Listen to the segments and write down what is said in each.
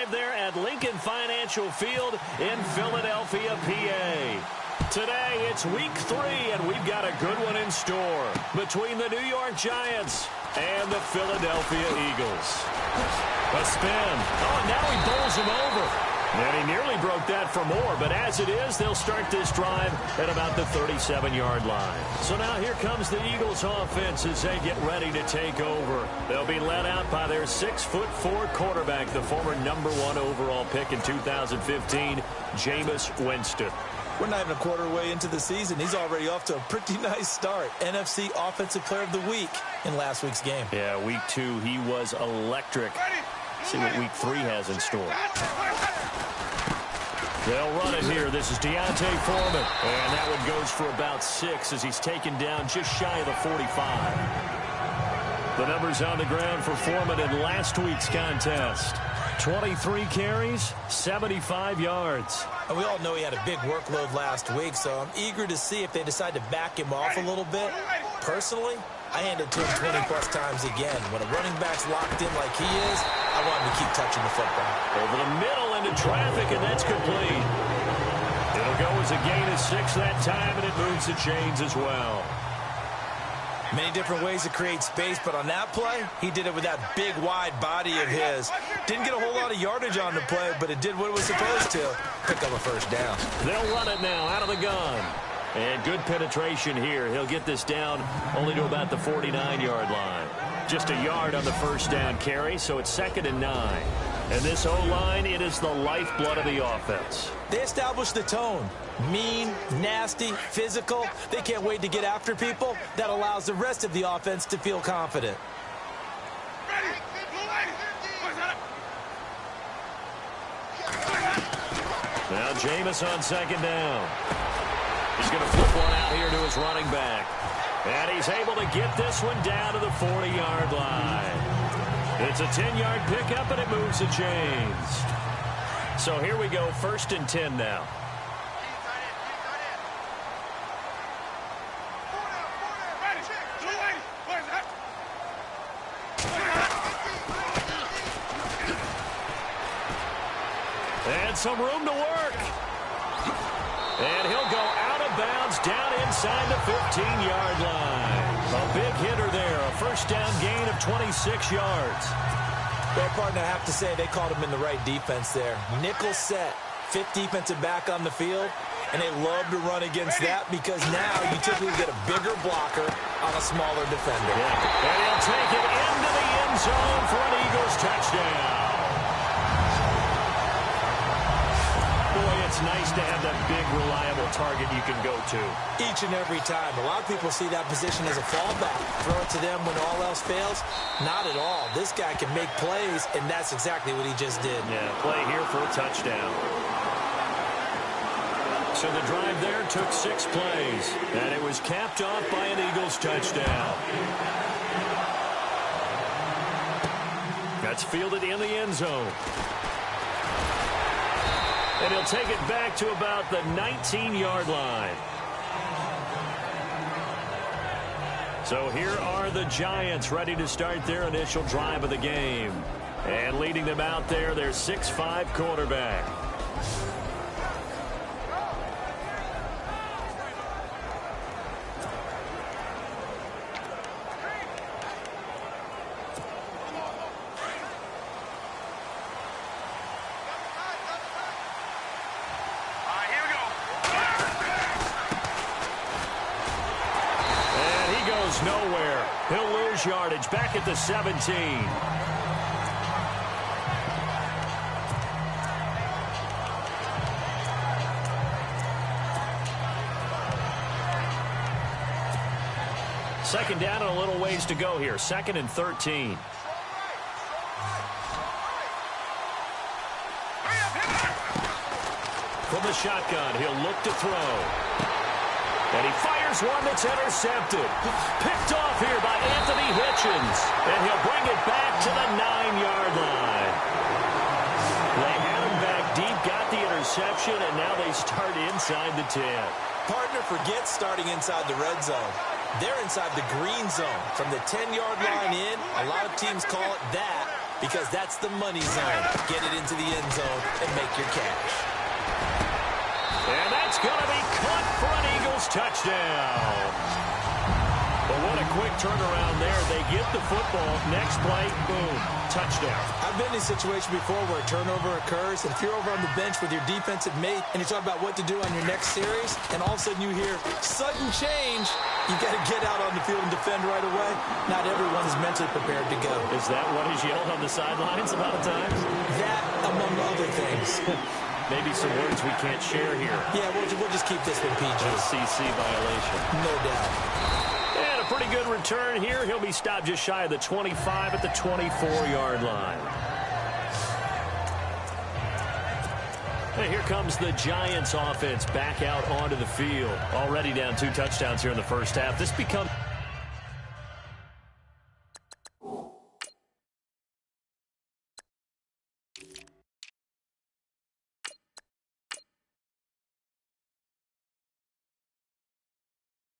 drive there at Lincoln Financial Field in Philadelphia, PA. Today, it's week 3, and we've got a good one in store between the New York Giants and the Philadelphia Eagles. A spin. Oh, and now he bowls him over. And he nearly broke that for more, but as it is, they'll start this drive at about the 37-yard line. So now here comes the Eagles offense as they get ready to take over. They'll be led out by their 6'4" quarterback, the former #1 overall pick in 2015, Jameis Winston. We're not even a quarter way into the season. He's already off to a pretty nice start. NFC Offensive Player of the Week in last week's game. Yeah, week 2, he was electric. See what week 3 has in store. They'll run it here. This is Deontay Foreman. And that one goes for about 6 as he's taken down just shy of the 45. The numbers on the ground for Foreman in last week's contest. 23 carries, 75 yards. And we all know he had a big workload last week, so I'm eager to see if they decide to back him off a little bit. Personally, I hand it to him 20-plus times again. When a running back's locked in like he is, I want him to keep touching the football. Over the middle into traffic, and that's complete. It'll go as a gain of 6 that time, and it moves the chains as well. Many different ways to create space, but on that play, he did it with that big, wide body of his. Didn't get a whole lot of yardage on the play, but it did what it was supposed to. Pick up a first down. They'll run it now out of the gun. And good penetration here. He'll get this down only to about the 49-yard line. Just a yard on the first down carry, so it's 2nd and 9. And this O-line, it is the lifeblood of the offense. They establish the tone. Mean, nasty, physical. They can't wait to get after people. That allows the rest of the offense to feel confident. Now Jameis on 2nd down. He's going to flip one out here to his running back. And he's able to get this one down to the 40-yard line. It's a 10-yard pickup, and it moves the chains. So here we go, 1st and 10 now. And some room to work. And he'll go out of bounds down inside the 15-yard line. A big hitter there, a first down gain of 26 yards. Well, partner, I have to say they called him in the right defense there. Nickel set, 5th defensive back on the field, and they love to run against that because now you typically get a bigger blocker on a smaller defender. Yeah. And he'll take it into the end zone for an Eagles touchdown. It's nice to have that big, reliable target you can go to. Each and every time. A lot of people see that position as a fallback. Throw it to them when all else fails. Not at all. This guy can make plays, and that's exactly what he just did. Yeah, play here for a touchdown. So the drive there took 6 plays, and it was capped off by an Eagles touchdown. That's fielded in the end zone. And he'll take it back to about the 19-yard line. So here are the Giants ready to start their initial drive of the game. And leading them out there, their 6'5" quarterback. Nowhere. He'll lose yardage back at the 17. Second down and a little ways to go here. 2nd and 13. From the shotgun, he'll look to throw. And he fires one that's intercepted. Picked off here by Anthony Hitchens. And he'll bring it back to the 9-yard line. They had him back deep, got the interception, and now they start inside the 10. Partner, forget starting inside the red zone. They're inside the green zone. From the 10-yard line in, a lot of teams call it that. because that's the money zone. Get it into the end zone and make your cash. And that's going to be caught for an Eagles touchdown. But what a quick turnaround there. They get the football. Next play, boom, touchdown. I've been in a situation before where a turnover occurs, and if you're over on the bench with your defensive mate and you're talking about what to do on your next series, and all of a sudden you hear sudden change, you got to get out on the field and defend right away. Not everyone is mentally prepared to go. Is that what is yelled on the sidelines a lot of times? That, among other things. Maybe some words we can't share here. Yeah, we'll just keep this one PG. SEC violation. No doubt. And a pretty good return here. He'll be stopped just shy of the 25 at the 24-yard line. And here comes the Giants offense back out onto the field. Already down 2 touchdowns here in the first half. This becomes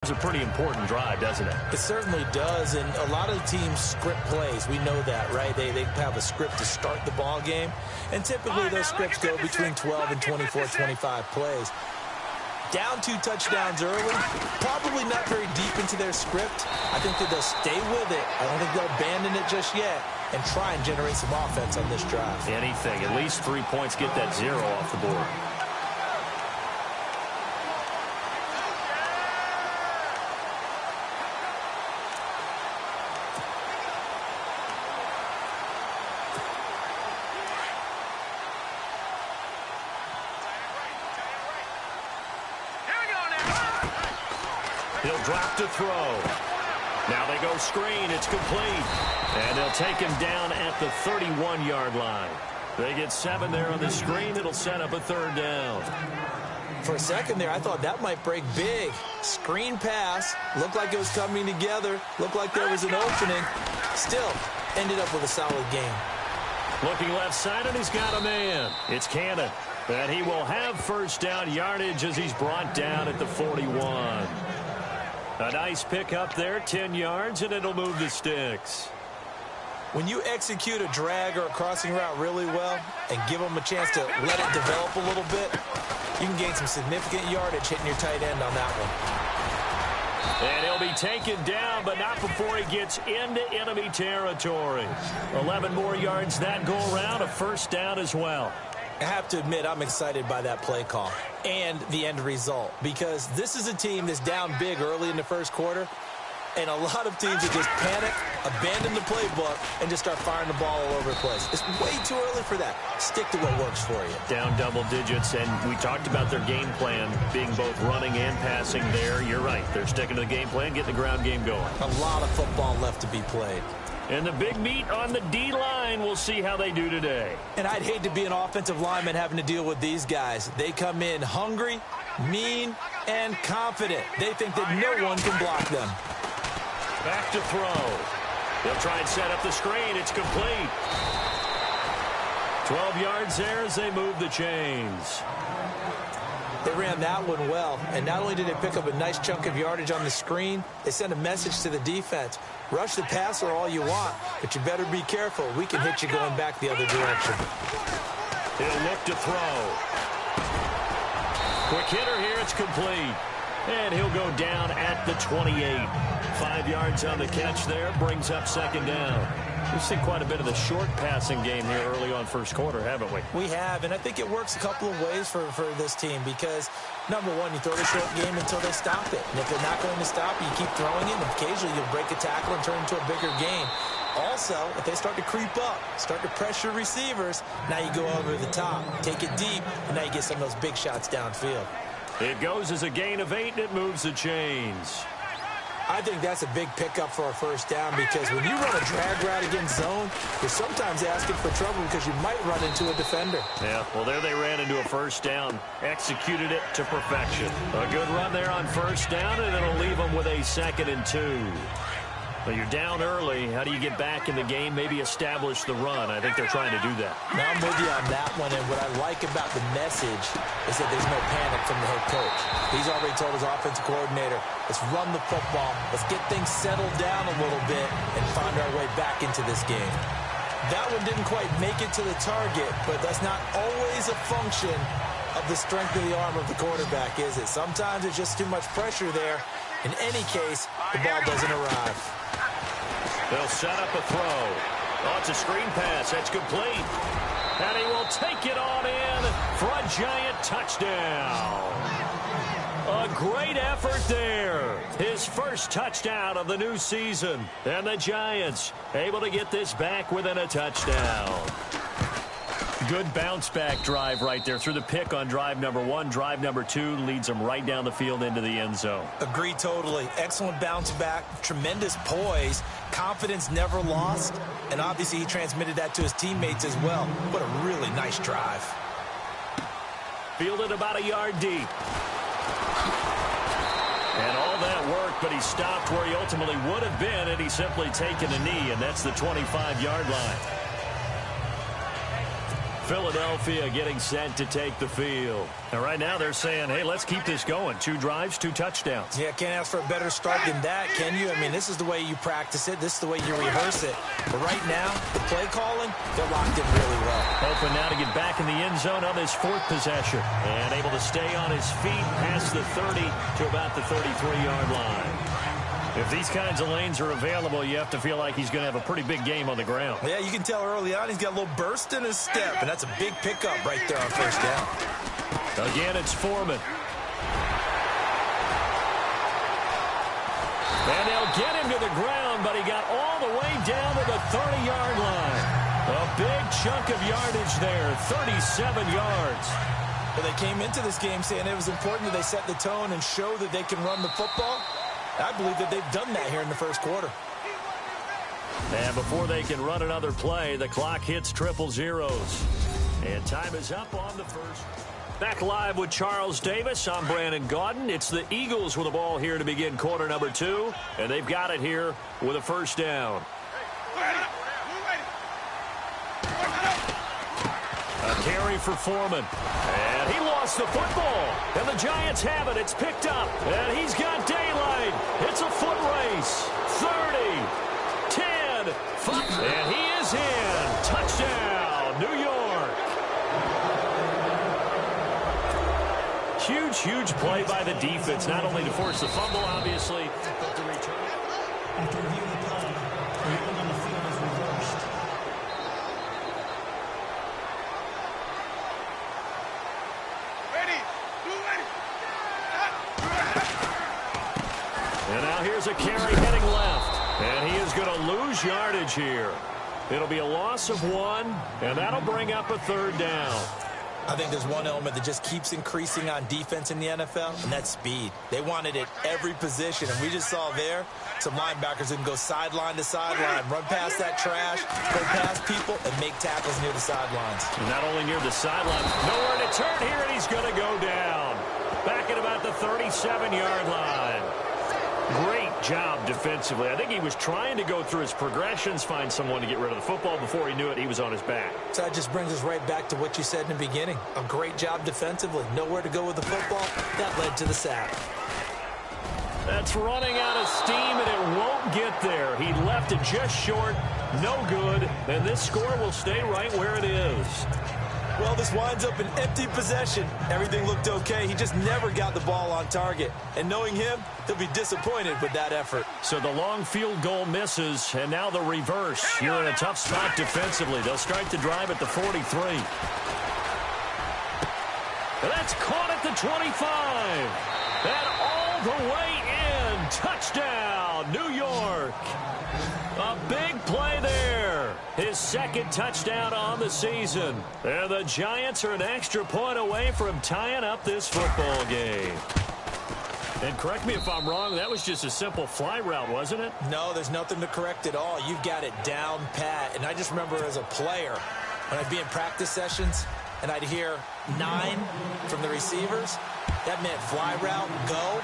a pretty important drive, doesn't it? It certainly does, and a lot of teams script plays. We know that, right? They have a script to start the ball game, and typically those scripts go between 12 and 24, 25 plays. Down 2 touchdowns early, probably not very deep into their script. I think that they'll stay with it. I don't think they'll abandon it just yet and try and generate some offense on this drive. Anything. At least 3 points, get that 0 off the board. He'll drop to throw. Now they go screen. It's complete. And they'll take him down at the 31-yard line. They get 7 there on the screen. It'll set up a 3rd down. For a second there, I thought that might break big. Screen pass. Looked like it was coming together. Looked like there was an opening. Still, ended up with a solid game. Looking left side, and he's got a man. It's Cannon. And he will have first down yardage as he's brought down at the 41. A nice pick up there, 10 yards, and it'll move the sticks. When you execute a drag or a crossing route really well and give them a chance to let it develop a little bit, you can gain some significant yardage hitting your tight end on that one. And he'll be taken down, but not before he gets into enemy territory. 11 more yards that go around, a first down as well. I have to admit, I'm excited by that play call and the end result, because this is a team that's down big early in the first quarter, and a lot of teams that just panic, abandon the playbook, and just start firing the ball all over the place. It's way too early for that. Stick to what works for you. Down double digits, and we talked about their game plan being both running and passing there. You're right. They're sticking to the game plan, getting the ground game going. A lot of football left to be played. And the big meat on the D-line, we'll see how they do today. And I'd hate to be an offensive lineman having to deal with these guys. They come in hungry, mean, and confident. They think that no one can block them. Back to throw. They'll try and set up the screen. It's complete. 12 yards there as they move the chains. They ran that one well, and not only did they pick up a nice chunk of yardage on the screen, they sent a message to the defense. Rush the passer all you want, but you better be careful. We can hit you going back the other direction. He'll look to throw. Quick hitter here. It's complete. And he'll go down at the 28. 5 yards on the catch there. Brings up second down. We've seen quite a bit of the short passing game here early on first quarter, haven't we? We have, and I think it works a couple of ways for this team because, number one, you throw the short game until they stop it. And if they're not going to stop it, you keep throwing it, and occasionally you'll break a tackle and turn it into a bigger game. Also, if they start to creep up, start to pressure receivers, now you go over the top, take it deep, and now you get some of those big shots downfield. It goes as a gain of 8, and it moves the chains. I think that's a big pickup for a first down because when you run a drag route against zone, you're sometimes asking for trouble because you might run into a defender. Yeah, well, there they ran into a first down, executed it to perfection. A good run there on first down, and it'll leave them with a 2nd and 2. Well, you're down early. How do you get back in the game, maybe establish the run? I think they're trying to do that. Now I'm with you on that one, and what I like about the message is that there's no panic from the head coach. He's already told his offensive coordinator, let's run the football, let's get things settled down a little bit and find our way back into this game. That one didn't quite make it to the target, but that's not always a function of the strength of the arm of the quarterback, is it? Sometimes it's just too much pressure there. In any case, the ball doesn't arrive. They'll set up a throw. Oh, it's a screen pass. That's complete. And he will take it on in for a Giant touchdown. A great effort there. His first touchdown of the new season. And the Giants able to get this back within a touchdown. Good bounce-back drive right there through the pick on drive number 1. Drive number 2 leads them right down the field into the end zone. Agreed totally. Excellent bounce-back, tremendous poise, confidence never lost, and obviously he transmitted that to his teammates as well. What a really nice drive. Fielded about a yard deep. And all that work, but he stopped where he ultimately would have been had he simply taken a knee, and that's the 25-yard line. Philadelphia getting set to take the field. And right now they're saying, hey, let's keep this going. 2 drives, 2 touchdowns. Yeah, can't ask for a better start than that, can you? I mean, this is the way you practice it. This is the way you rehearse it. But right now, the play calling, they're locked in really well. Open now to get back in the end zone on this 4th possession. And able to stay on his feet past the 30 to about the 33-yard line. If these kinds of lanes are available, you have to feel like he's going to have a pretty big game on the ground. Yeah, you can tell early on he's got a little burst in his step, and that's a big pickup right there on first down. Again, it's Foreman. And they'll get him to the ground, but he got all the way down to the 30-yard line. A big chunk of yardage there, 37 yards. Well, they came into this game saying it was important that they set the tone and show that they can run the football. I believe that they've done that here in the first quarter. And before they can run another play, the clock hits 000. And time is up on the first. Back live with Charles Davis. I'm Brandon Gaudin. It's the Eagles with the ball here to begin quarter number 2. And they've got it here with a first down. A carry for Foreman. And he lost the football. And the Giants have it. It's picked up. And he's got daylight. It's a foot race. 30, 10, 5. And he is in. Touchdown, New York. Huge play by the defense. Not only to force the fumble, obviously, but to return it. After reviewing the play, the movement on the field is reversed. And now here's a carry heading left. And he is going to lose yardage here. It'll be a loss of 1, and that'll bring up a 3rd down. I think there's one element that just keeps increasing on defense in the NFL, and that's speed. They want it at every position, and we just saw there some linebackers that can go sideline to sideline, run past that trash, go past people, and make tackles near the sidelines. And not only near the sideline, nowhere to turn here, and he's going to go down. Back at about the 37-yard line. Great job defensively. I think he was trying to go through his progressions, find someone to get rid of the football. Before he knew it, he was on his back. So that just brings us right back to what you said in the beginning. A great job defensively. Nowhere to go with the football. That led to the sack. That's running out of steam, and it won't get there. He left it just short. No good. And this score will stay right where it is. Well, this winds up an empty possession. Everything looked okay. He just never got the ball on target. And knowing him, he'll be disappointed with that effort. So the long field goal misses, and now the reverse. You're in a tough spot defensively. They'll start the drive at the 43. And that's caught at the 25. And all the way in. Touchdown, New York. A big play there. His 2nd touchdown on the season. And the Giants are an extra point away from tying up this football game. And correct me if I'm wrong, that was just a simple fly route, wasn't it? No, there's nothing to correct at all. You've got it down pat. And I just remember as a player, when I'd be in practice sessions, and I'd hear 9 from the receivers, that meant fly route, go,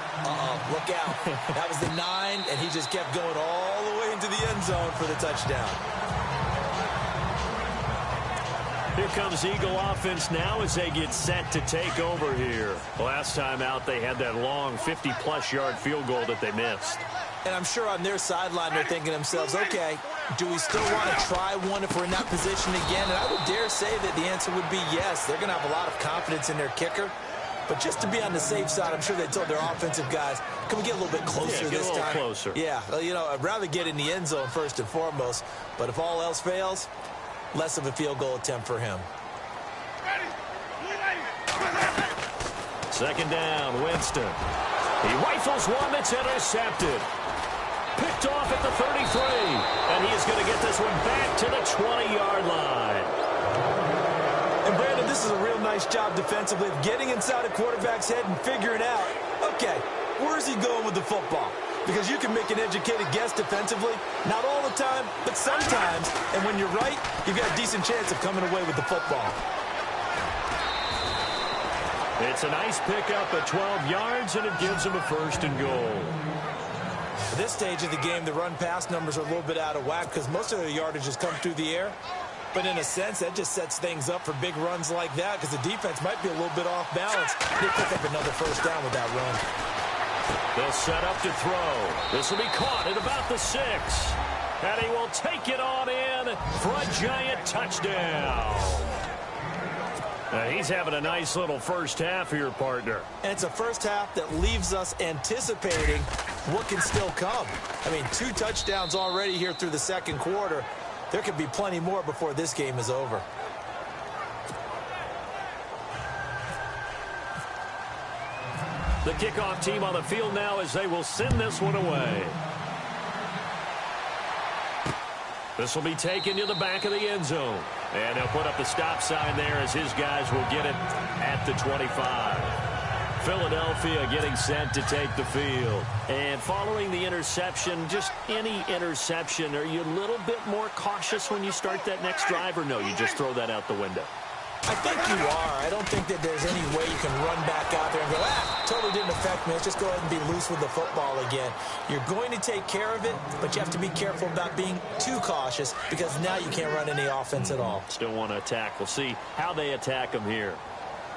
look out. That was the 9, and he just kept going all the way into the end zone for the touchdown. Here comes Eagle offense now as they get set to take over here. Last time out, they had that long 50-plus yard field goal that they missed. And I'm sure on their sideline they're thinking to themselves, okay, do we still want to try one if we're in that position again? And I would dare say that the answer would be yes. They're going to have a lot of confidence in their kicker. But just to be on the safe side, I'm sure they told their offensive guys, can we get a little bit closer this time? Get a little closer. Yeah, well, you know, I'd rather get in the end zone first and foremost. But if all else fails, less of a field goal attempt for him. Second down, Winston. He rifles one that's intercepted. Picked off at the 33. And he is going to get this one back to the 20-yard line. And, Brandon, this is a real nice job defensively of getting inside a quarterback's head and figuring out, okay, where's he going with the football? Because you can make an educated guess defensively. Not all the time, but sometimes. And when you're right, you've got a decent chance of coming away with the football. It's a nice pickup at 12 yards, and it gives him a first and goal. At this stage of the game, the run-pass numbers are a little bit out of whack because most of their yardage has come through the air. But in a sense, that just sets things up for big runs like that because the defense might be a little bit off balance. They pick up another first down with that run. They'll set up to throw. This will be caught at about the 6. And he will take it on in for a giant touchdown. He's having a nice little first half here, partner. And it's a first half that leaves us anticipating what can still come. I mean, 2 touchdowns already here through the second quarter. There could be plenty more before this game is over. The kickoff team on the field now as they will send this one away. This will be taken to the back of the end zone. And he'll put up the stop sign there as his guys will get it at the 25. Philadelphia getting set to take the field. And following the interception, just any interception, are you a little bit more cautious when you start that next drive, or no, you just throw that out the window? I think you are. I don't think that there's any way you can run back out there and go, totally didn't affect me. Let's just go ahead and be loose with the football again. You're going to take care of it, but you have to be careful about being too cautious because now you can't run any offense at all. Still want to attack. We'll see how they attack them here.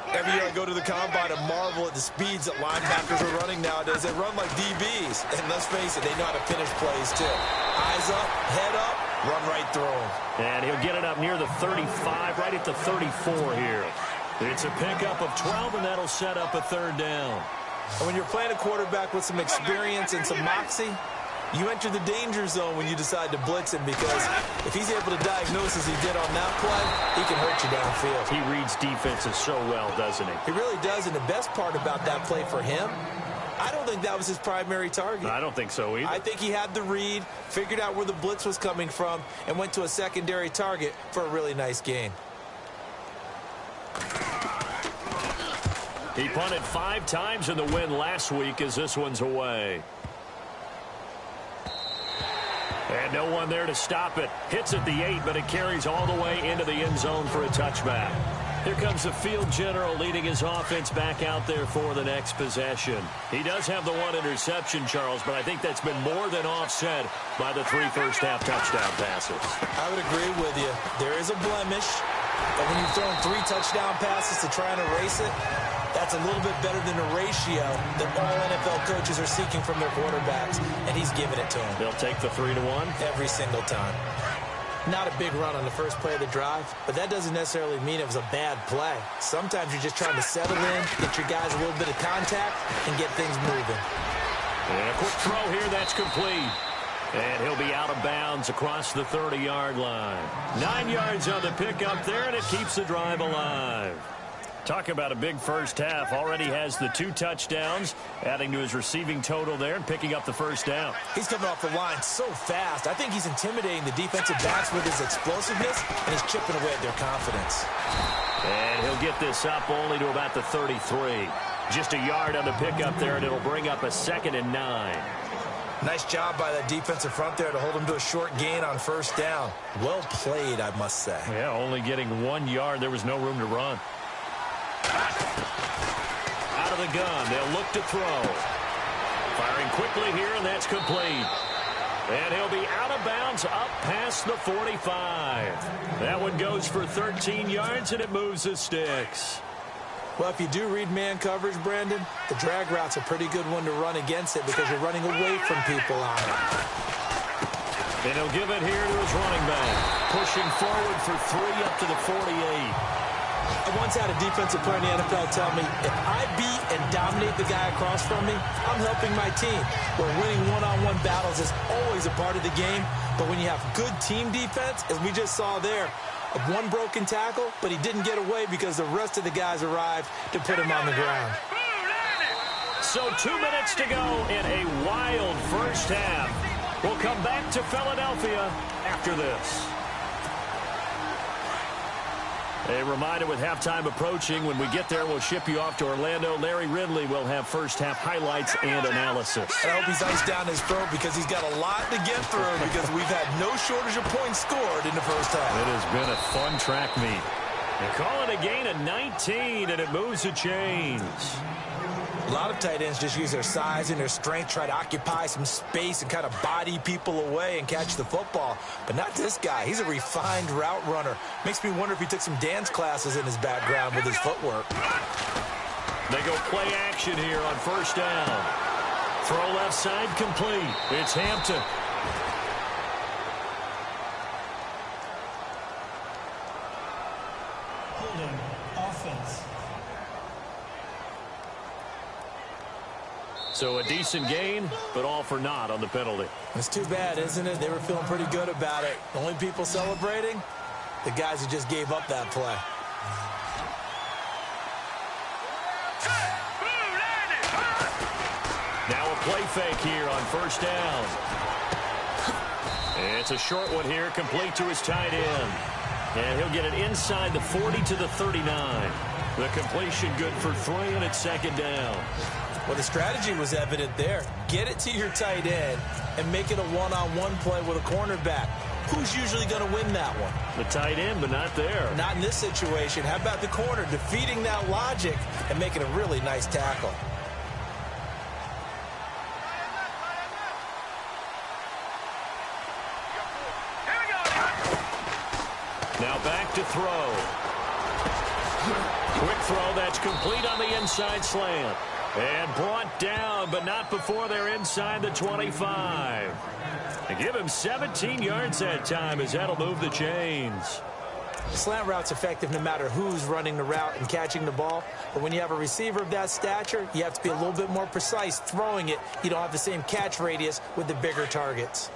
Every year I go to the combine and marvel at the speeds that linebackers are running nowadays. They run like DBs. And let's face it, they know how to finish plays too. Eyes up, head up, run right through them. And he'll get it up near the 35, right at the 34 here. It's a pickup of 12, and that'll set up a third down. And when you're playing a quarterback with some experience and some moxie, you enter the danger zone when you decide to blitz him because if he's able to diagnose as he did on that play, he can hurt you downfield. He reads defenses so well, doesn't he? He really does, and the best part about that play for him, I don't think that was his primary target. I don't think so either. I think he had the read, figured out where the blitz was coming from, and went to a secondary target for a really nice gain. He punted 5 times in the win last week as this one's away. And no one there to stop it. Hits at the 8, but it carries all the way into the end zone for a touchback. Here comes the field general leading his offense back out there for the next possession. He does have the 1 interception, Charles, but I think that's been more than offset by the 3 first-half touchdown passes. I would agree with you. There is a blemish, but when you've thrown 3 touchdown passes to try and erase it, that's a little bit better than a ratio that all NFL coaches are seeking from their quarterbacks, and he's giving it to them. They'll take the 3-1? Every single time. Not a big run on the first play of the drive, but that doesn't necessarily mean it was a bad play. Sometimes you're just trying to settle in, get your guys a little bit of contact, and get things moving. And a quick throw here, that's complete. And he'll be out of bounds across the 30-yard line. 9 yards on the pickup there, and it keeps the drive alive. Talk about a big first half. Already has the 2 touchdowns, adding to his receiving total there and picking up the first down. He's coming off the line so fast. I think he's intimidating the defensive backs with his explosiveness, and he's chipping away at their confidence. And he'll get this up only to about the 33. Just a yard on the pickup there, and it'll bring up a 2nd and 9. Nice job by that defensive front there to hold him to a short gain on first down. Well played, I must say. Yeah, only getting 1 yard. There was no room to run. Out of the gun, they'll look to throw. Firing quickly here, and that's complete. And he'll be out of bounds up past the 45. That one goes for 13 yards, and it moves the sticks. Well, if you do read man coverage, Brandon, the drag route's a pretty good one to run against it because you're running away from people on it. And he'll give it here to his running back. Pushing forward for 3 up to the 48. I once had a defensive player in the NFL tell me, if I beat and dominate the guy across from me, I'm helping my team. Where winning one-on-one battles is always a part of the game, but when you have good team defense, as we just saw there, one broken tackle, but he didn't get away because the rest of the guys arrived to put him on the ground. So 2 minutes to go in a wild first half. We'll come back to Philadelphia after this. A reminder, with halftime approaching, when we get there, we'll ship you off to Orlando. Larry Ridley will have first-half highlights and analysis. And I hope he's iced down his throat because he's got a lot to get through because we've had no shortage of points scored in the first half. It has been a fun track meet. They call it a gain of 19, and it moves the chains. A lot of tight ends just use their size and their strength, try to occupy some space and kind of body people away and catch the football. But not this guy. He's a refined route runner. Makes me wonder if he took some dance classes in his background with his footwork. They go play action here on first down. Throw left side complete. It's Hampton. Holding offense. So a decent gain, but all for naught on the penalty. It's too bad, isn't it? They were feeling pretty good about it. The only people celebrating, the guys who just gave up that play. Now a play fake here on first down. It's a short one here, complete to his tight end. And he'll get it inside the 40 to the 39. The completion good for 3, and it's second down. Well, the strategy was evident there. Get it to your tight end and make it a one-on-one play with a cornerback. Who's usually going to win that one? The tight end, but not there. Not in this situation. How about the corner defeating that logic and making a really nice tackle? Now back to throw. Quick throw that's complete on the inside slant. And brought down, but not before they're inside the 25. They give him 17 yards that time as that'll move the chains. Slant route's effective no matter who's running the route and catching the ball. But when you have a receiver of that stature, you have to be a little bit more precise throwing it. You don't have the same catch radius with the bigger targets.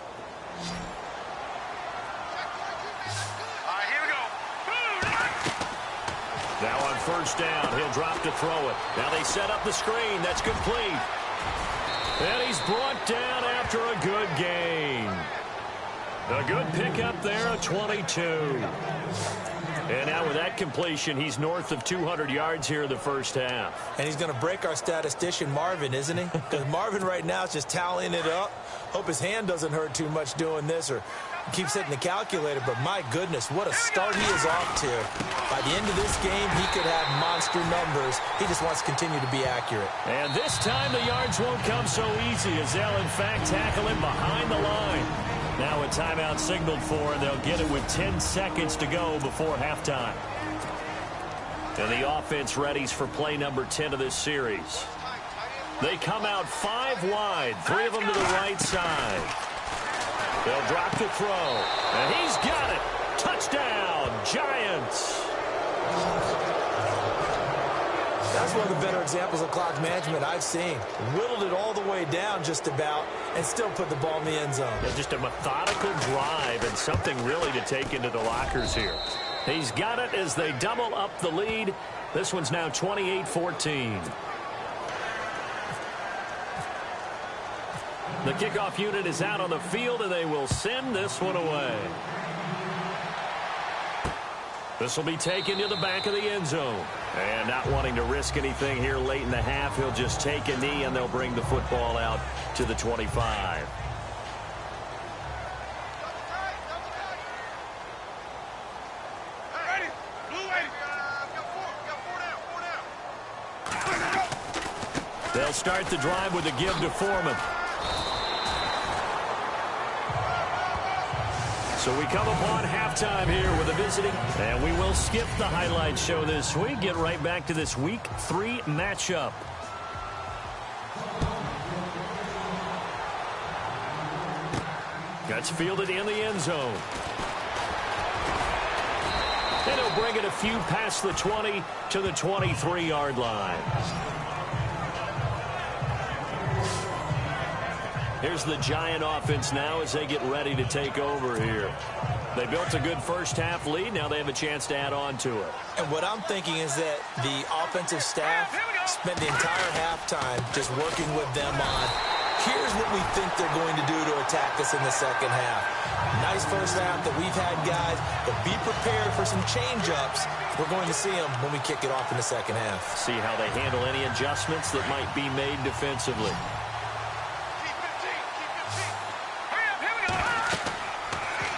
Now on first down, he'll drop to throw it. Now they set up the screen. That's complete. And he's brought down after a good gain. A good pickup there, a 22. And now with that completion, he's north of 200 yards here in the first half. And he's going to break our statistician, Marvin, isn't he? Because Marvin right now is just tallying it up. Hope his hand doesn't hurt too much doing this or keeps hitting the calculator. But my goodness, what a start he is off to. By the end of this game, he could have monster numbers. He just wants to continue to be accurate. And this time the yards won't come so easy as they'll, in fact, tackle him behind the line. Now a timeout signaled for, and they'll get it with 10 seconds to go before halftime. And the offense readies for play number 10 of this series. They come out 5 wide, 3 of them to the right side. They'll drop to throw, and he's got it. Touchdown, Giants. That's one of the better examples of clock management I've seen. Whittled it all the way down just about and still put the ball in the end zone. Yeah, just a methodical drive and something really to take into the lockers here. He's got it as they double up the lead. This one's now 28-14. The kickoff unit is out on the field, and they will send this one away. This will be taken to the back of the end zone. And not wanting to risk anything here late in the half, he'll just take a knee, and they'll bring the football out to the 25. They'll start the drive with a give to Foreman. So So we come upon halftime here with the visiting. And we will skip the highlight show this week. Get right back to this Week 3 matchup. That's fielded in the end zone. And he'll bring it a few past the 20 to the 23-yard line. Here's the Giant offense now as they get ready to take over here. They built a good first-half lead. Now they have a chance to add on to it. And what I'm thinking is that the offensive staff spent the entire halftime just working with them on, here's what we think they're going to do to attack us in the second half. Nice first half that we've had, guys, but be prepared for some change-ups. We're going to see them when we kick it off in the second half. See how they handle any adjustments that might be made defensively.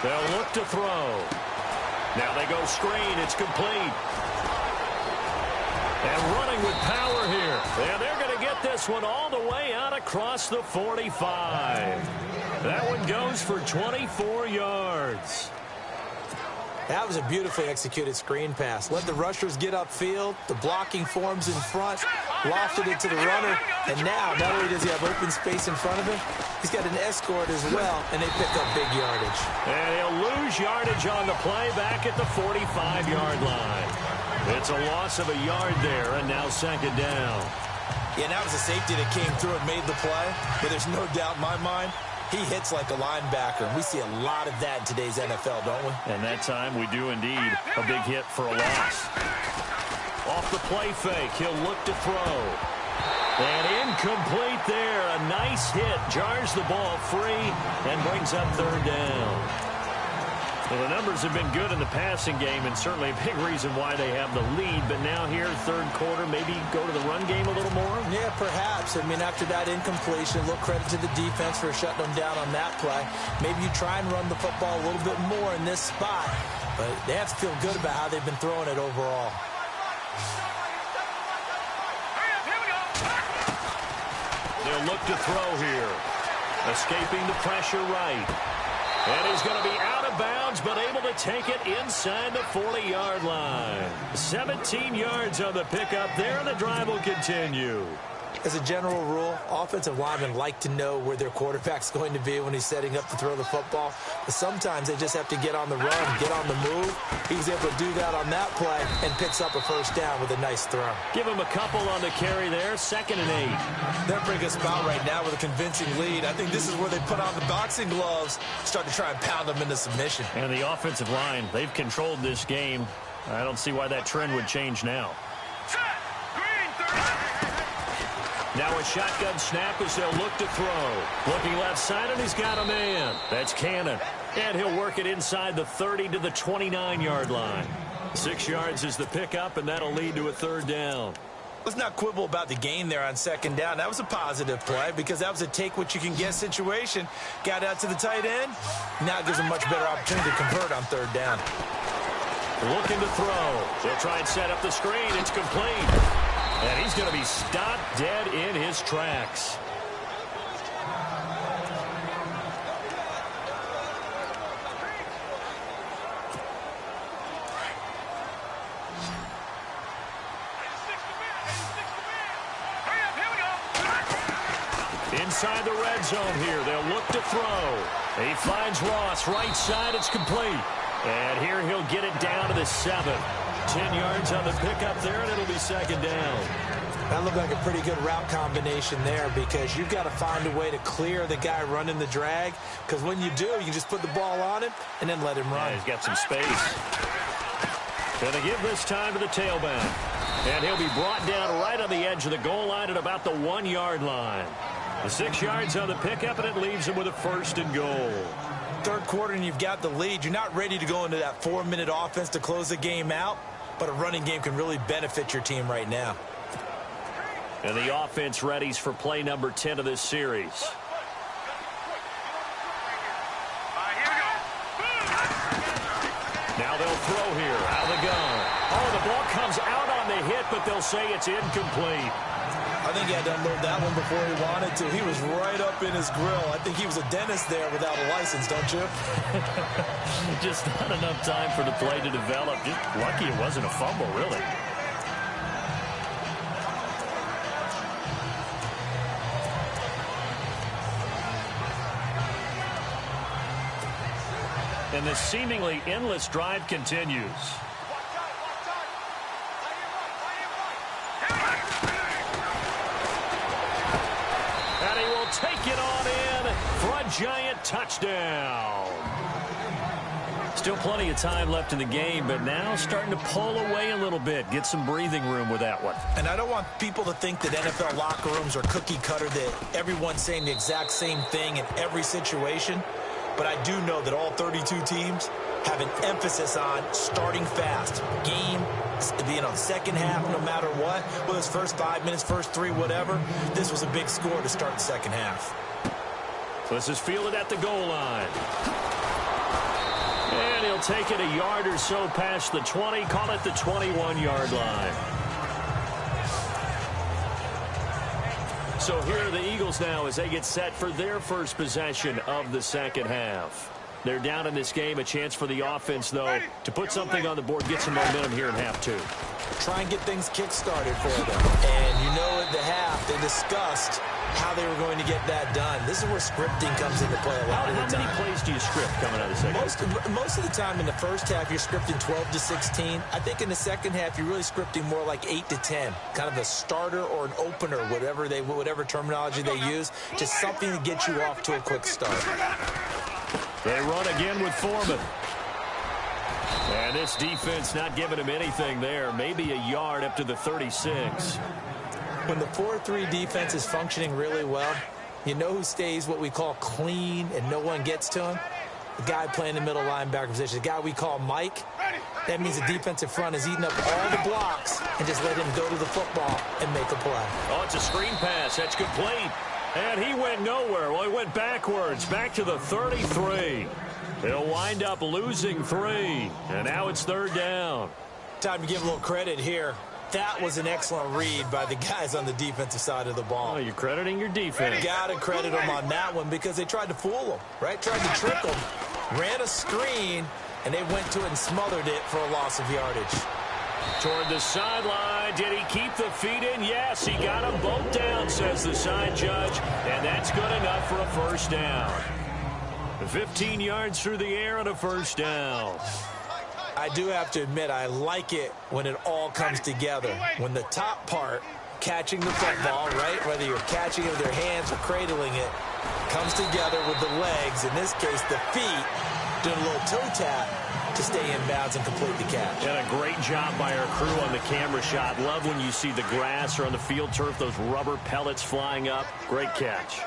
They'll look to throw. Now they go screen. It's complete. And running with power here. And they're going to get this one all the way out across the 45. That one goes for 24 yards. That was a beautifully executed screen pass. Let the rushers get upfield. The blocking forms in front. Lofted it to the runner. And now, not only does he have open space in front of him, he's got an escort as well, and they pick up big yardage. And he'll lose yardage on the play back at the 45-yard line. It's a loss of a yard there, and now second down. Yeah, and that was a safety that came through and made the play. But there's no doubt in my mind, he hits like a linebacker. We see a lot of that in today's NFL, don't we? And that time we do indeed. A big hit for a loss. Off the play fake, he'll look to throw. And incomplete there. A nice hit. Jars the ball free and brings up third down. Well, the numbers have been good in the passing game, and certainly a big reason why they have the lead. But now here, third quarter, maybe go to the run game a little more? Yeah, perhaps. I mean, after that incompletion, a little credit to the defense for shutting them down on that play. Maybe you try and run the football a little bit more in this spot. But they have to feel good about how they've been throwing it overall. They'll look to throw here. Escaping the pressure right. And he's going to be out of bounds, but able to take it inside the 40-yard line. 17 yards on the pickup there, and the drive will continue. As a general rule, offensive linemen like to know where their quarterback's going to be when he's setting up to throw the football. But sometimes they just have to get on the run, get on the move. He was able to do that on that play and picks up a first down with a nice throw. Give him a couple on the carry there, 2nd and 8. They're pretty good spot right now with a convincing lead. I think this is where they put on the boxing gloves, start to try and pound them into submission. And the offensive line, they've controlled this game. I don't see why that trend would change now. Now a shotgun snap as they'll look to throw. Looking left side, and he's got a man. That's Cannon. And he'll work it inside the 30 to the 29-yard line. 6 yards is the pickup, and that'll lead to a third down. Let's not quibble about the gain there on second down. That was a positive play because that was a take-what-you-can-get situation. Got out to the tight end. Now it gives them a much better opportunity to convert on third down. Looking to throw. They'll try and set up the screen. It's complete. And he's going to be stopped dead in his tracks. Inside the red zone here, they'll look to throw. He finds Ross, right side, it's complete. And here he'll get it down to the 7. 10 yards on the pickup there, and it'll be second down. That looked like a pretty good route combination there because you've got to find a way to clear the guy running the drag, because when you do, you can just put the ball on him and then let him run. Yeah, he's got some space. Going to give this time to the tailback. And he'll be brought down right on the edge of the goal line at about the 1-yard line. The 6 yards on the pickup, and it leaves him with a 1st and goal. Third quarter, and you've got the lead. You're not ready to go into that 4-minute offense to close the game out, but a running game can really benefit your team right now. And the offense readies for play number 10 of this series. Now they'll throw here, out of the gun. Oh, the ball comes out on the hit, but they'll say it's incomplete. I think he had to unload that one before he wanted to. He was right up in his grill. I think he was a dentist there without a license, don't you? Just not enough time for the play to develop. Just lucky it wasn't a fumble, really. And this seemingly endless drive continues. And he will take it on in for a giant touchdown. Still plenty of time left in the game, but now starting to pull away a little bit. Get some breathing room with that one. And I don't want people to think that NFL locker rooms are cookie cutter, that everyone's saying the exact same thing in every situation. But I do know that all 32 teams have an emphasis on starting fast. Game, second half, no matter what. Whether it's first 5 minutes, first 3, whatever. This was a big score to start the second half. So this is fielded at the goal line. And he'll take it a yard or so past the 20, call it the 21-yard line. So here are the Eagles now as they get set for their first possession of the second half. They're down in this game. A chance for the offense, though, to put something on the board, get some momentum here in half 2. Try and get things kick-started for them. And you know at the half, they discussed how they were going to get that done. This is where scripting comes into play a lot of the time. How many plays do you script coming out of the second? Most of the time in the first half, you're scripting 12 to 16. I think in the second half, you're really scripting more like 8 to 10. Kind of a starter or an opener, whatever terminology they use, just something to get you off to a quick start. They run again with Foreman. And this defense not giving him anything there. Maybe a yard up to the 36. When the 4-3 defense is functioning really well, you know who stays what we call clean and no one gets to him? The guy playing the middle linebacker position, the guy we call Mike. That means the defensive front is eating up all the blocks and just let him go to the football and make a play. Oh, it's a screen pass. That's complete. And he went nowhere. Well, he went backwards, back to the 33. He'll wind up losing 3. And now it's third down. Time to give a little credit here. That was an excellent read by the guys on the defensive side of the ball. Oh, you're crediting your defense. Got to credit them on that one because they tried to fool them, right? Tried to trick them. Ran a screen, and they went to it and smothered it for a loss of yardage. Toward the sideline. Did he keep the feet in? Yes, he got them both down, says the side judge. And that's good enough for a first down. 15 yards through the air and a first down. I do have to admit, I like it when it all comes together. When the top part, catching the football, right, whether you're catching it with your hands or cradling it, comes together with the legs, in this case the feet, doing a little toe tap to stay in bounds and complete the catch. And a great job by our crew on the camera shot. Love when you see the grass or on the field turf, those rubber pellets flying up. Great catch.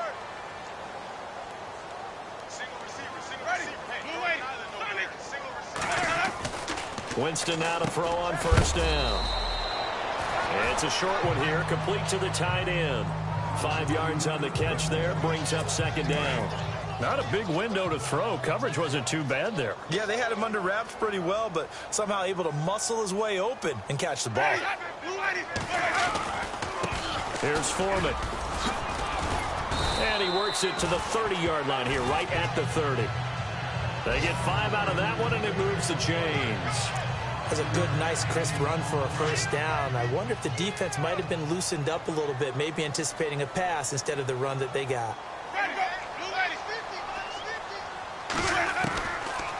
Winston now to throw on first down. And it's a short one here, complete to the tight end. 5 yards on the catch there, brings up second down. Not a big window to throw. Coverage wasn't too bad there. Yeah, they had him under wraps pretty well, but somehow able to muscle his way open and catch the ball. Here's Foreman. And he works it to the 30-yard line here, right at the 30. They get 5 out of that one, and it moves the chains. That's a good, nice, crisp run for a first down. I wonder if the defense might have been loosened up a little bit, maybe anticipating a pass instead of the run that they got.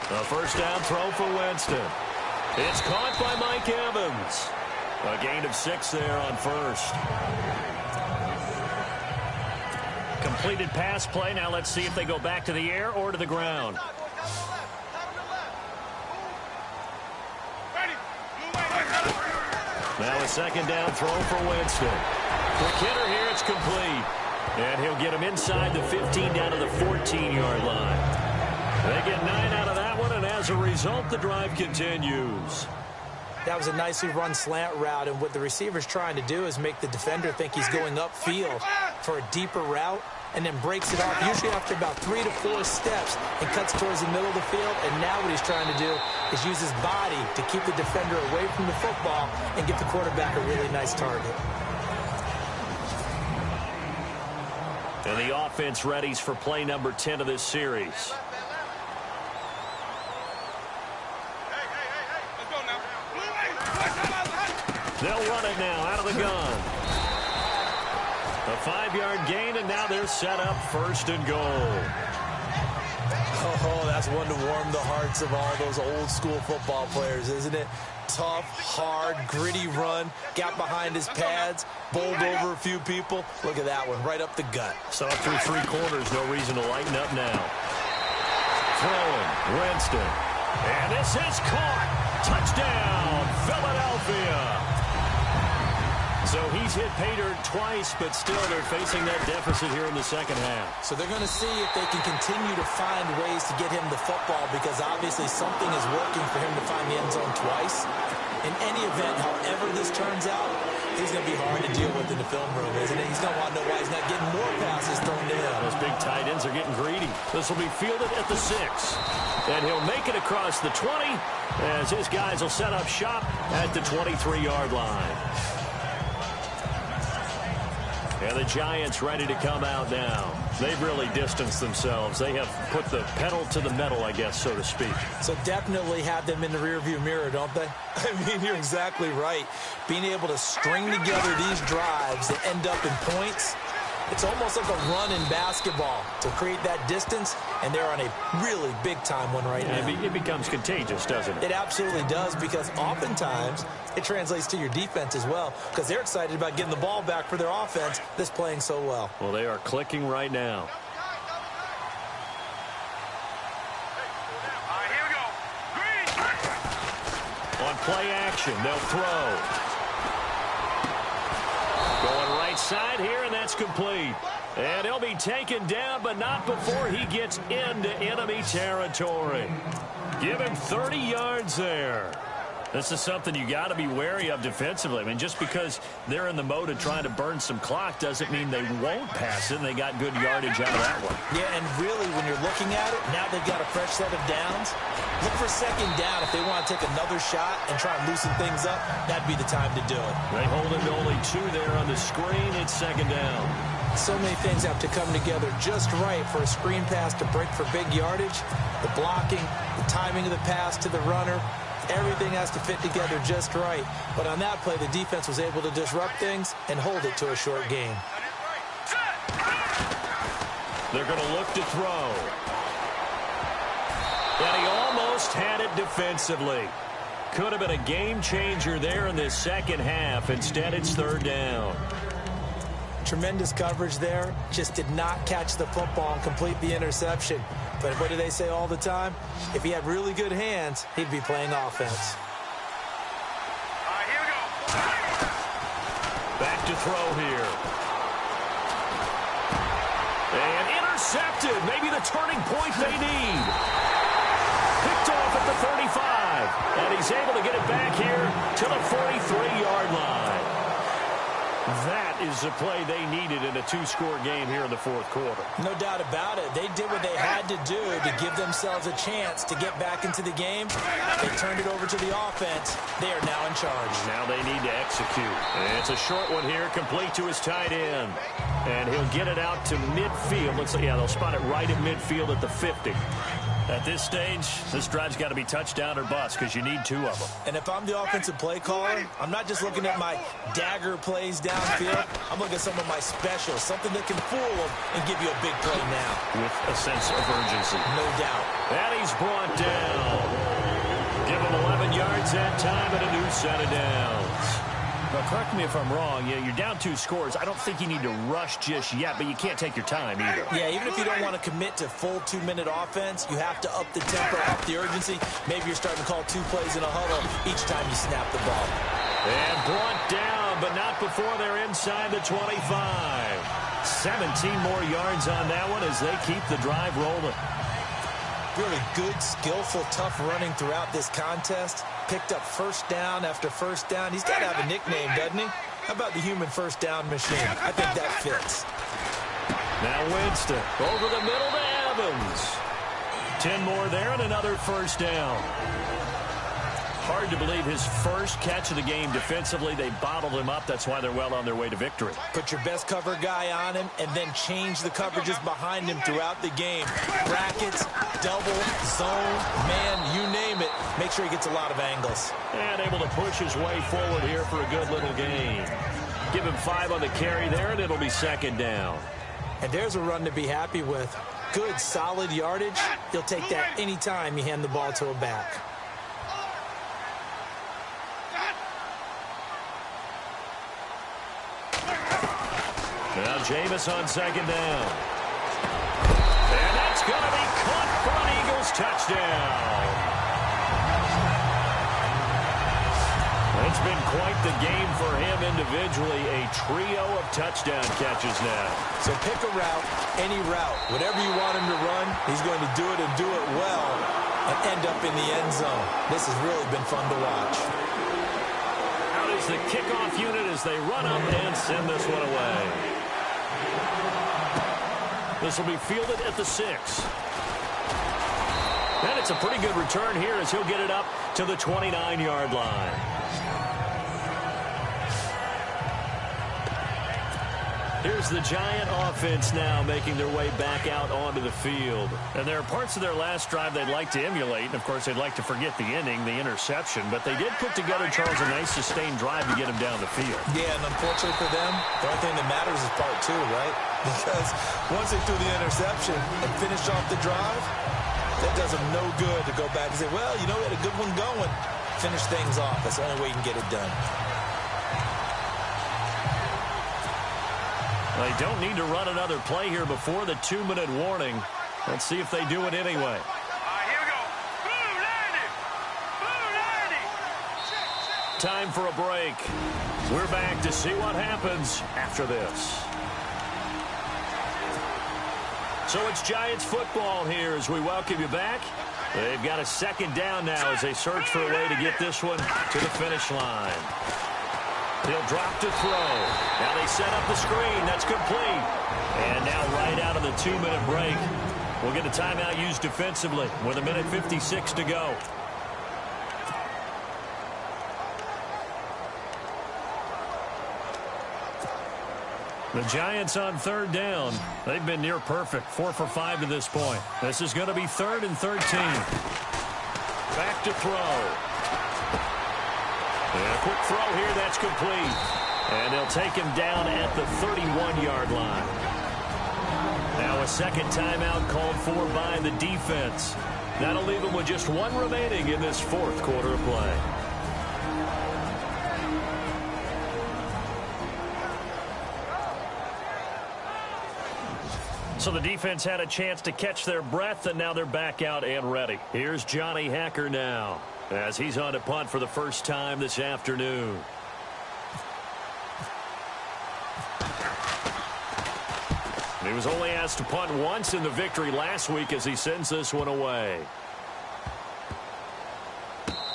A first down throw for Winston. It's caught by Mike Evans. A gain of 6 there on first. Completed pass play. Now let's see if they go back to the air or to the ground. Now a second down throw for Winston. Quick hitter here, it's complete. And he'll get him inside the 15 down to the 14-yard line. They get 9 out of that one, and as a result, the drive continues. That was a nicely run slant route, and what the receiver's trying to do is make the defender think he's going upfield for a deeper route, and then breaks it off, usually after about 3 to 4 steps, and cuts towards the middle of the field. And now what he's trying to do is use his body to keep the defender away from the football and give the quarterback a really nice target. And the offense readies for play number 10 of this series. They'll run it now out of the gun. A 5-yard gain, and now they're set up 1st and goal. Oh, that's one to warm the hearts of all those old-school football players, isn't it? Tough, hard, gritty run, got behind his pads, bowled over a few people. Look at that one, right up the gut. So through 3 quarters, no reason to lighten up now. Throwing, Winston. And this is caught. Touchdown, Philadelphia. So he's hit pay dirt twice, but still they're facing that deficit here in the second half. So they're going to see if they can continue to find ways to get him the football, because obviously something is working for him to find the end zone twice. In any event, however this turns out, he's going to be hard to deal with in the film room, isn't it? He's going to want to know why he's not getting more passes thrown to him. Those big tight ends are getting greedy. This will be fielded at the 6. And he'll make it across the 20 as his guys will set up shop at the 23-yard line. And the Giants ready to come out now. They've really distanced themselves. They have put the pedal to the metal, I guess, so to speak. So definitely have them in the rearview mirror, don't they? I mean, you're exactly right. Being able to string together these drives that end up in points, it's almost like a run in basketball to create that distance, and they're on a really big-time one right now. It becomes contagious, doesn't it? It absolutely does, because oftentimes it translates to your defense as well, because they're excited about getting the ball back for their offense that's playing so well. Well, they are clicking right now. Here we go. Green. On play action, they'll throw. Going right side here, and that's complete. And he'll be taken down, but not before he gets into enemy territory. Give him 30 yards there. This is something you got to be wary of defensively. I mean, just because they're in the mode of trying to burn some clock doesn't mean they won't pass it, and they got good yardage out of that one. Yeah, and really, when you're looking at it, now they've got a fresh set of downs. Look for 2nd down if they want to take another shot and try and loosen things up. That'd be the time to do it. They hold him to only 2 there on the screen. It's 2nd down. So many things have to come together just right for a screen pass to break for big yardage. The blocking, the timing of the pass to the runner, everything has to fit together just right. But on that play, the defense was able to disrupt things and hold it to a short gain. They're going to look to throw. And he almost had it defensively. Could have been a game changer there in this second half. Instead, it's 3rd down. Tremendous coverage there. Just did not catch the football and complete the interception. But what do they say all the time? If he had really good hands, he'd be playing offense. Here we go. Back to throw here. And intercepted. Maybe the turning point they need. Picked off at the 35. And he's able to get it back here to the 43-yard line. That is the play they needed in a 2-score game here in the 4th quarter. No doubt about it. They did what they had to do to give themselves a chance to get back into the game. They turned it over to the offense. They are now in charge. Now they need to execute. And it's a short one here, complete to his tight end. And he'll get it out to midfield. Looks like, yeah, they'll spot it right at midfield at the 50. At this stage, this drive's got to be touchdown or bust because you need 2 of them. And if I'm the offensive play caller, I'm not just looking at my dagger plays downfield. I'm looking at some of my specials, something that can fool them and give you a big play now. With a sense of urgency. No doubt. And he's brought down. Give him 11 yards that time and a new set of downs. Now, correct me if I'm wrong. Yeah, you're down 2 scores. I don't think you need to rush just yet, but you can't take your time either. Yeah, even if you don't want to commit to full 2-minute offense, you have to up the tempo, up the urgency. Maybe you're starting to call 2 plays in a huddle each time you snap the ball. And brought down, but not before they're inside the 25. 17 more yards on that one as they keep the drive rolling. Really good, skillful, tough running throughout this contest. Picked up 1st down after 1st down. He's got to have a nickname, doesn't he? How about the human 1st down machine? I think that fits. Now Winston over the middle to Evans. 10 more there and another 1st down. Hard to believe his first catch of the game defensively. They bottled him up. That's why they're well on their way to victory. Put your best cover guy on him and then change the coverages behind him throughout the game. Brackets, double, zone, man, you name it. Make sure he gets a lot of angles. And able to push his way forward here for a good little gain. Give him 5 on the carry there, and it'll be second down. And there's a run to be happy with. Good, solid yardage. You'll take that anytime you hand the ball to a back. Now Jameis on second down. And that's going to be caught for an Eagles touchdown. It's been quite the game for him individually. A trio of touchdown catches now. So pick a route, any route. Whatever you want him to run, he's going to do it and do it well and end up in the end zone. This has really been fun to watch. Out is the kickoff unit as they run up and send this one away. This will be fielded at the 6. And it's a pretty good return here as he'll get it up to the 29-yard line. Here's the Giant offense now making their way back out onto the field. And there are parts of their last drive they'd like to emulate. And, of course, they'd like to forget the ending, the interception. But they did put together, Charles, a nice sustained drive to get him down the field. Yeah, and unfortunately for them, the only thing that matters is part 2, right? Because once they threw the interception and finished off the drive, that does them no good to go back and say, well, you know, we had a good one going. Finish things off. That's the only way you can get it done. They don't need to run another play here before the 2-minute warning. Let's see if they do it anyway. All right, here we go. Boom, landed. Boom, landed. Time for a break. We're back to see what happens after this. So it's Giants football here as we welcome you back. They've got a second down now as they search for a way to get this one to the finish line. He'll drop to throw. Now they set up the screen. That's complete. And now right out of the 2-minute break, we'll get a timeout used defensively with 1:56 to go. The Giants on third down. They've been near perfect. 4 for 5 to this point. This is going to be 3rd and 13. Back to throw. And a quick throw here, that's complete. And they'll take him down at the 31-yard line. Now a second timeout called for by the defense. That'll leave them with just 1 remaining in this 4th quarter of play. So the defense had a chance to catch their breath, and now they're back out and ready. Here's Johnny Hacker now, as he's on to punt for the first time this afternoon. He was only asked to punt once in the victory last week as he sends this one away.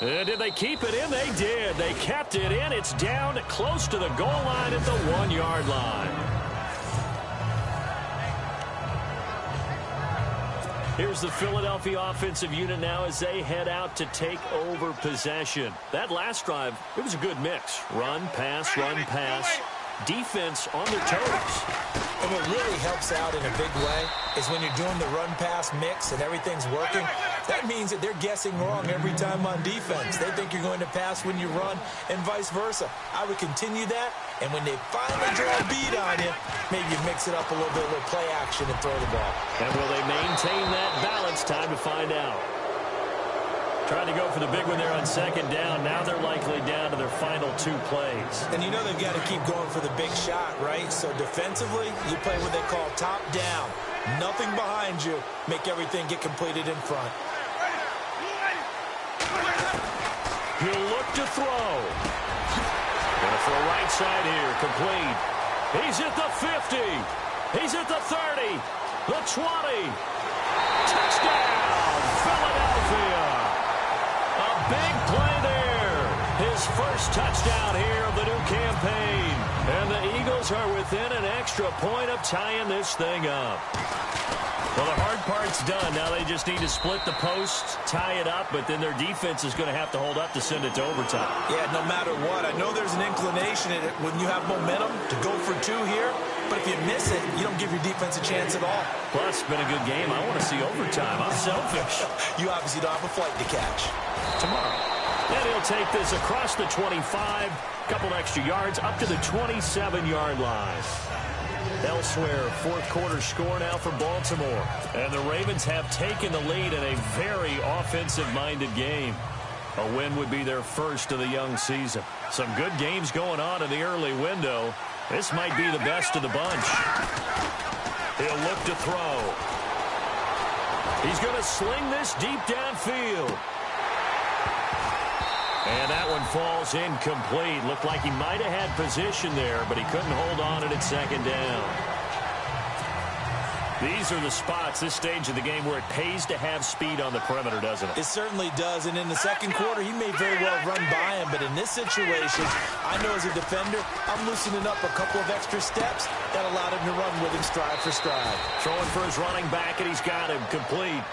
And did they keep it in? They did. They kept it in. It's down close to the goal line at the 1-yard line. Here's the Philadelphia offensive unit now as they head out to take over possession. That last drive, it was a good mix. Run, pass, defense on their toes. And what really helps out in a big way is when you're doing the run-pass mix and everything's working, that means that they're guessing wrong every time on defense. They think you're going to pass when you run and vice versa. I would continue that, and when they finally draw a beat on you, maybe you mix it up a little bit, a little play action and throw the ball. And will they maintain that balance? Time to find out. Trying to go for the big one there on second down. Now they're likely down to their final 2 plays. And you know they've got to keep going for the big shot, right? So defensively, you play what they call top down. Nothing behind you. Make everything get completed in front. He'll look to throw. Going for a right side here. Complete. He's at the 50. He's at the 30. The 20. Touchdown, Philadelphia. A big play there. His first touchdown here of the new campaign. And the Eagles are within an extra point of tying this thing up. Well, the hard part's done. Now they just need to split the post, tie it up, but then their defense is going to have to hold up to send it to overtime. Yeah, no matter what. I know there's an inclination in it when you have momentum to go for two here, but if you miss it, you don't give your defense a chance at all. Plus, it's been a good game. I want to see overtime. I'm selfish. You obviously don't have a flight to catch. Tomorrow. And he'll take this across the 25, couple extra yards, up to the 27-yard line. Elsewhere, fourth quarter score now for Baltimore. And the Ravens have taken the lead in a very offensive-minded game. A win would be their first of the young season. Some good games going on in the early window. This might be the best of the bunch. He'll look to throw. He's going to sling this deep downfield. And that one falls incomplete. Looked like he might have had position there, but he couldn't hold on at second down. These are the spots, this stage of the game, where it pays to have speed on the perimeter, doesn't it? It certainly does, and in the second quarter, he may very well run by him, but in this situation, I know as a defender, I'm loosening up a couple of extra steps that allowed him to run with him stride for stride. Throwing for his running back, and he's got him complete.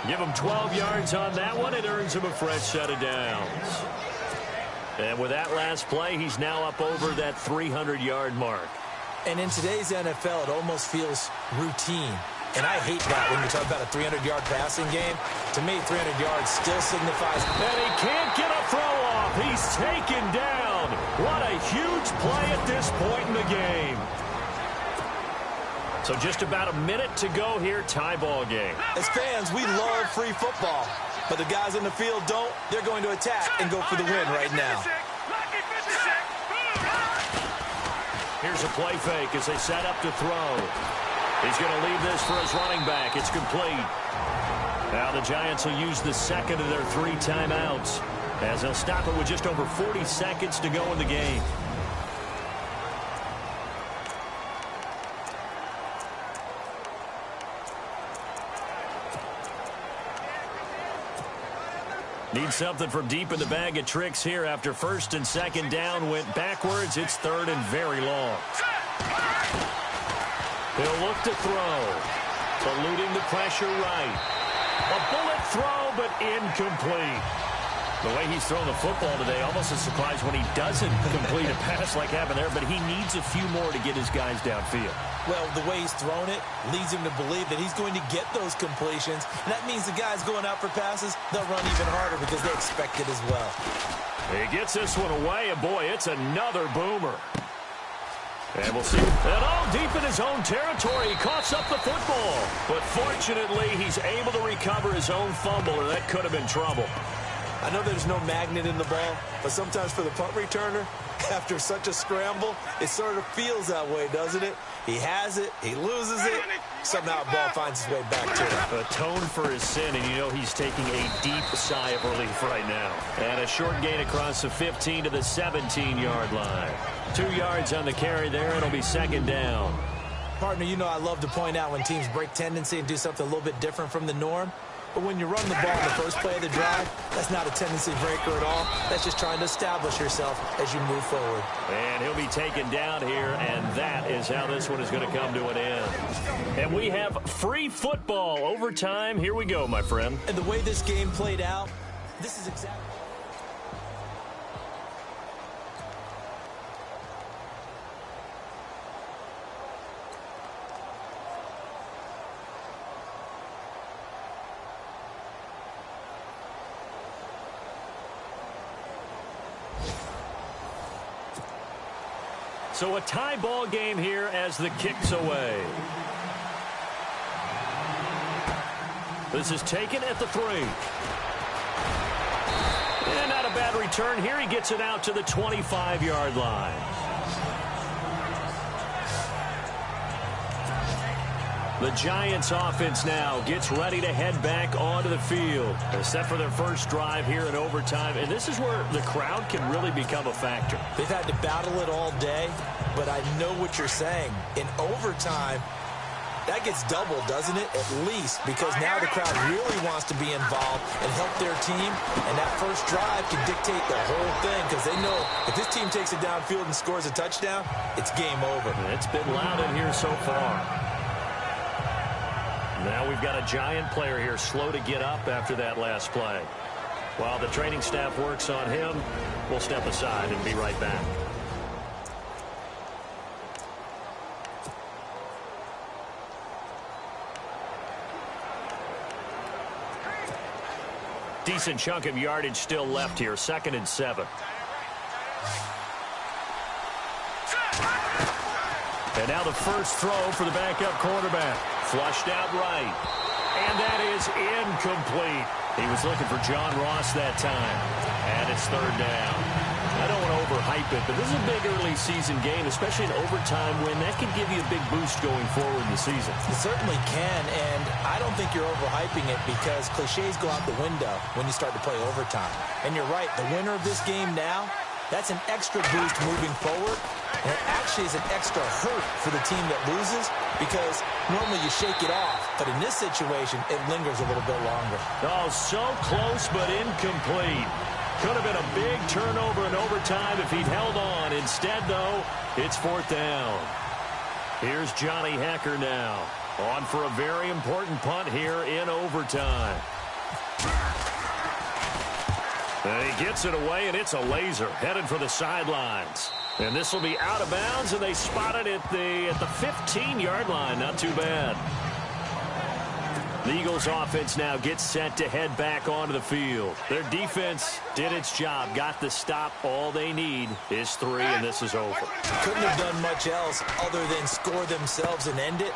Give him 12 yards on that one. It earns him a fresh set of downs. And with that last play, he's now up over that 300-yard mark. And in today's NFL, it almost feels routine. And I hate that when you talk about a 300-yard passing game. To me, 300 yards still signifies. And he can't get a throw off. He's taken down. What a huge play at this point in the game. So just about a minute to go here, tie ball game. As fans, we love free football. But the guys on the field don't. They're going to attack and go for the win right now. Here's a play fake as they set up to throw. He's going to leave this for his running back. It's complete. Now the Giants will use the second of their 3 timeouts as they'll stop it with just over 40 seconds to go in the game. Need something from deep in the bag of tricks here after first and second down went backwards. It's third and very long. He'll look to throw. Eluding the pressure right. A bullet throw, but incomplete. The way he's thrown the football today, almost a surprise when he doesn't complete a pass like happened there, but he needs a few more to get his guys downfield. Well, the way he's thrown it leads him to believe that he's going to get those completions. And that means the guys going out for passes, they'll run even harder because they expect it as well. He gets this one away, and boy, it's another boomer. And we'll see. And all deep in his own territory, he coughs up the football. But fortunately, he's able to recover his own fumble, or that could have been trouble. I know there's no magnet in the ball, but sometimes for the punt returner, after such a scramble, it sort of feels that way, doesn't it? He has it, he loses it, somehow the ball finds its way back to him. Atone for his sin, and you know he's taking a deep sigh of relief right now. And a short gain across the 15 to the 17-yard line. 2 yards on the carry there, it'll be second down. Partner, you know I love to point out when teams break tendency and do something a little bit different from the norm. But when you run the ball in the first play of the drive, that's not a tendency breaker at all. That's just trying to establish yourself as you move forward. And he'll be taken down here, and that is how this one is going to come to an end. And we have free football overtime. Here we go, my friend. And the way this game played out, this is exactly... So a tie ball game here as the kick's away. This is taken at the 3. And not a bad return here. He gets it out to the 25-yard line. The Giants offense now gets ready to head back onto the field. Set for their first drive here in overtime. And this is where the crowd can really become a factor. They've had to battle it all day, but I know what you're saying. In overtime, that gets doubled, doesn't it? At least, because now the crowd really wants to be involved and help their team. And that first drive can dictate the whole thing because they know if this team takes it downfield and scores a touchdown, it's game over. It's been loud in here so far. Now we've got a Giant player here slow to get up after that last play. While the training staff works on him, we'll step aside and be right back. Decent chunk of yardage still left here. 2nd and 7. And now the first throw for the backup quarterback. Flushed out right. And that is incomplete. He was looking for John Ross that time. And it's 3rd down. I don't want to overhype it, but this is a big early season game, especially an overtime win. That could give you a big boost going forward in the season. It certainly can, and I don't think you're overhyping it because cliches go out the window when you start to play overtime. And you're right, the winner of this game now, that's an extra boost moving forward. And it actually is an extra hurt for the team that loses because normally you shake it off. But in this situation, it lingers a little bit longer. Oh, so close but incomplete. Could have been a big turnover in overtime if he'd held on. Instead, though, it's 4th down. Here's Johnny Hecker now. On for a very important punt here in overtime. And he gets it away, and it's a laser headed for the sidelines. And this will be out of bounds, and they spot it at the 15-yard line. Not too bad. The Eagles offense now gets set to head back onto the field. Their defense did its job, got the stop. All they need is 3, and this is over. Couldn't have done much else other than score themselves and end it.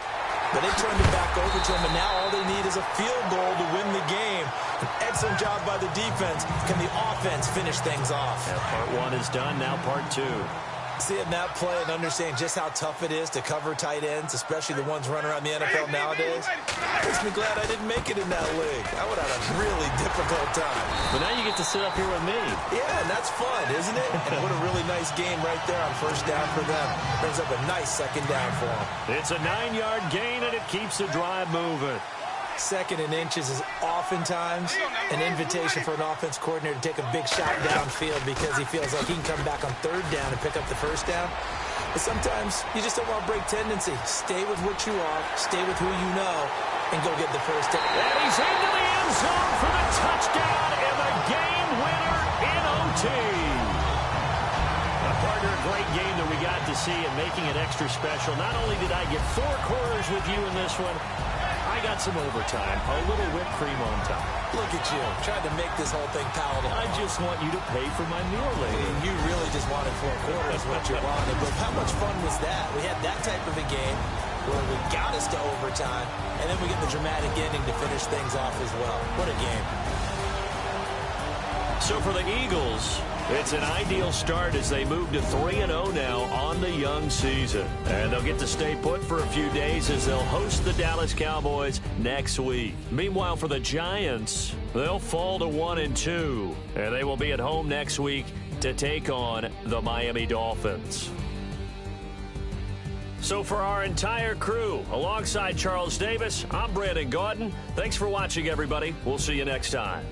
But they turned it back over to them, and now all they need is a field goal to win the game. An excellent job by the defense. Can the offense finish things off? Yeah, part 1 is done, now part 2. Seeing that play and understanding just how tough it is to cover tight ends, especially the ones running around the NFL nowadays, makes me glad I didn't make it in that league. I would have had a really difficult time. But now you get to sit up here with me. Yeah, and that's fun, isn't it? And what a really nice game right there on 1st down for them. Brings up a nice 2nd down for them. It's a 9-yard gain, and it keeps the drive moving. 2nd and inches is oftentimes an invitation for an offense coordinator to take a big shot downfield because he feels like he can come back on 3rd down and pick up the 1st down. But sometimes you just don't want to break tendency. Stay with what you are, stay with who you know, and go get the 1st down. And he's into the end zone for the touchdown and the game winner in OT. Partner, a great game that we got to see and making it extra special. Not only did I get 4 quarters with you in this one, I got some overtime, a little whipped cream on top. Look at you, trying to make this whole thing palatable. I just want you to pay for my meal later. And you really just wanted 4 quarters what you wanted. But how much fun was that? We had that type of a game where we got us to overtime, and then we get the dramatic ending to finish things off as well. What a game. So for the Eagles, it's an ideal start as they move to 3-0 now on the young season. And they'll get to stay put for a few days as they'll host the Dallas Cowboys next week. Meanwhile, for the Giants, they'll fall to 1-2. And they will be at home next week to take on the Miami Dolphins. So for our entire crew, alongside Charles Davis, I'm Brandon Gaudin. Thanks for watching, everybody. We'll see you next time.